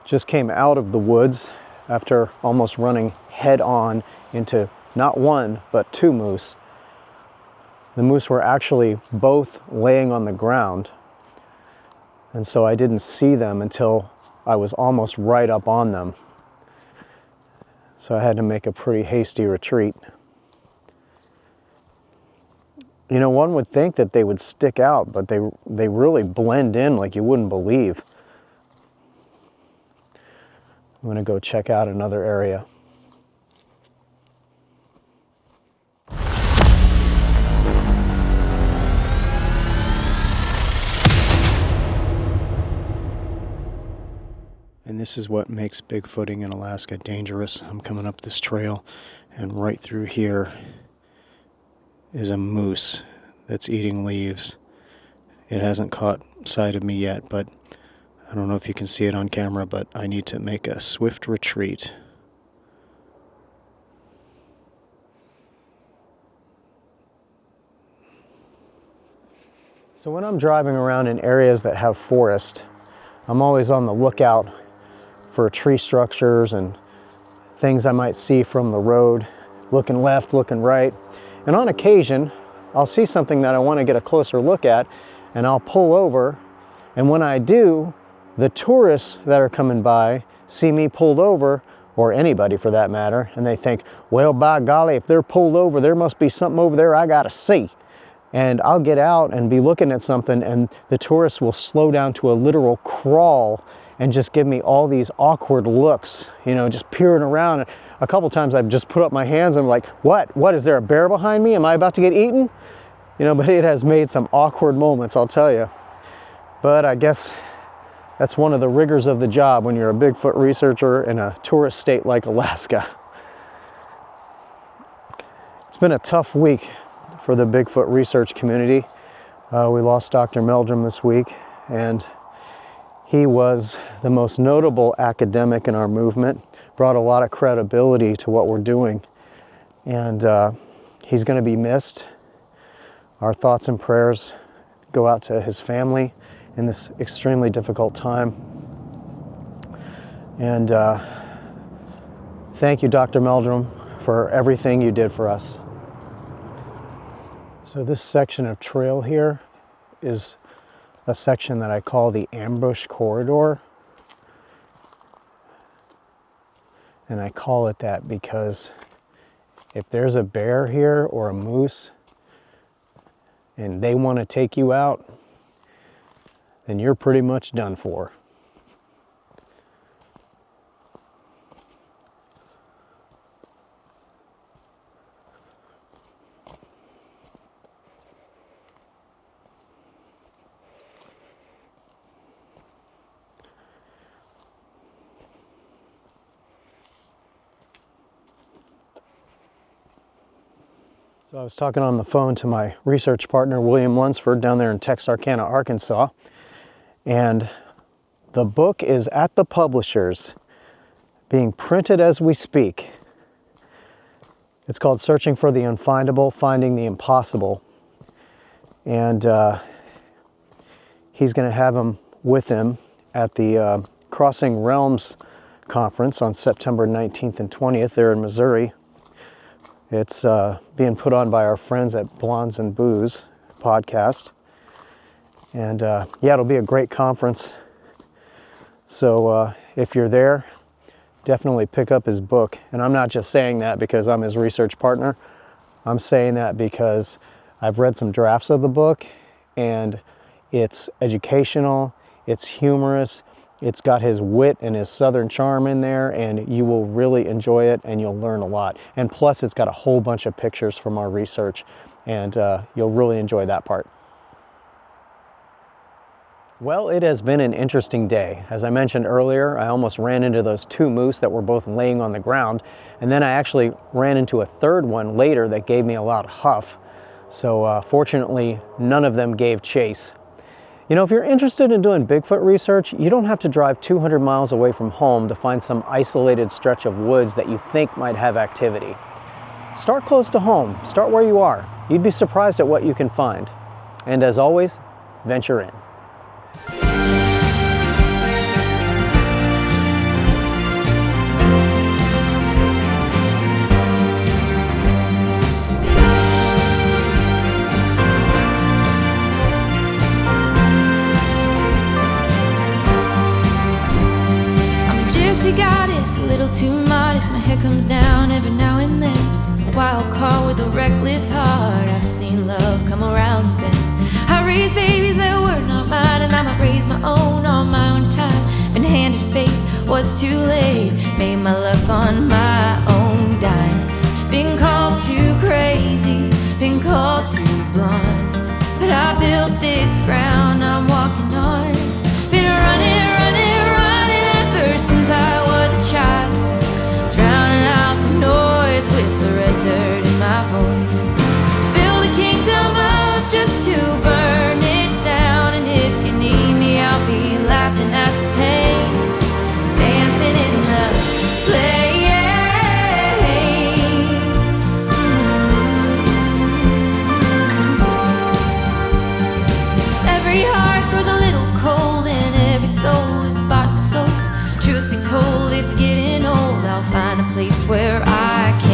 just came out of the woods after almost running head on into not one, but two moose. The moose were actually both laying on the ground, and so I didn't see them until I was almost right up on them. So I had to make a pretty hasty retreat. You know, one would think that they would stick out, but they really blend in like you wouldn't believe. I'm gonna go check out another area. And this is what makes bigfooting in Alaska dangerous. I'm coming up this trail, and right through here is a moose that's eating leaves. It hasn't caught sight of me yet, but I don't know if you can see it on camera, but I need to make a swift retreat. So when I'm driving around in areas that have forest, I'm always on the lookout for tree structures and things I might see from the road, looking left, looking right. And on occasion, I'll see something that I want to get a closer look at, and I'll pull over. And when I do, the tourists that are coming by see me pulled over, or anybody for that matter, and they think, well, by golly, if they're pulled over, there must be something over there I gotta see. And I'll get out and be looking at something, and the tourists will slow down to a literal crawl and just give me all these awkward looks, you know, just peering around. A couple times I've just put up my hands and I'm like, what is there a bear behind me? Am I about to get eaten? You know, but it has made some awkward moments, I'll tell you. But I guess that's one of the rigors of the job when you're a Bigfoot researcher in a tourist state like Alaska. It's been a tough week for the Bigfoot research community. We lost Dr. Meldrum this week, and he was the most notable academic in our movement, brought a lot of credibility to what we're doing, and he's going to be missed. Our thoughts and prayers go out to his family in this extremely difficult time. And thank you, Dr. Meldrum, for everything you did for us. So this section of trail here is a section that I call the ambush corridor. And I call it that because if there's a bear here or a moose and they want to take you out, then you're pretty much done for. So I was talking on the phone to my research partner, William Lunsford, down there in Texarkana, Arkansas, and the book is at the publishers, being printed as we speak. It's called Searching for the Unfindable, Finding the Impossible. And he's going to have him with him at the Crossing Realms Conference on September 19th and 20th there in Missouri. It's being put on by our friends at Blondes and Booze podcast. And yeah, it'll be a great conference. So if you're there, definitely pick up his book. And I'm not just saying that because I'm his research partner. I'm saying that because I've read some drafts of the book, and it's educational, it's humorous, it's got his wit and his southern charm in there, and you will really enjoy it and you'll learn a lot. And plus it's got a whole bunch of pictures from our research, and you'll really enjoy that part. Well, it has been an interesting day. As I mentioned earlier, I almost ran into those two moose that were both laying on the ground, and then I actually ran into a third one later that gave me a loud huff. So fortunately, none of them gave chase. You know, if you're interested in doing Bigfoot research, you don't have to drive 200 miles away from home to find some isolated stretch of woods that you think might have activity. Start close to home. Start where you are. You'd be surprised at what you can find. And as always, venture in. fancy goddess, a little too modest. My hair comes down every now and then. A wild card with a reckless heart. I've seen love come around the bend. I raised babies that were not mine, and I might raise my own on my own time. Been handed fate, was too late. Made my luck on my own dime. Been called too crazy, been called too blind, but I built this ground I'm walking on. Been running, running, running ever since I was a child, drowning out the noise with the red dirt in my voice. Build a kingdom up just to burn it down, and if you need me, I'll be laughing at the pain, dancing in the play. Every heart grows a little cold, and every soul is bought and sold. Truth be told, it's getting old. I'll find a place where I can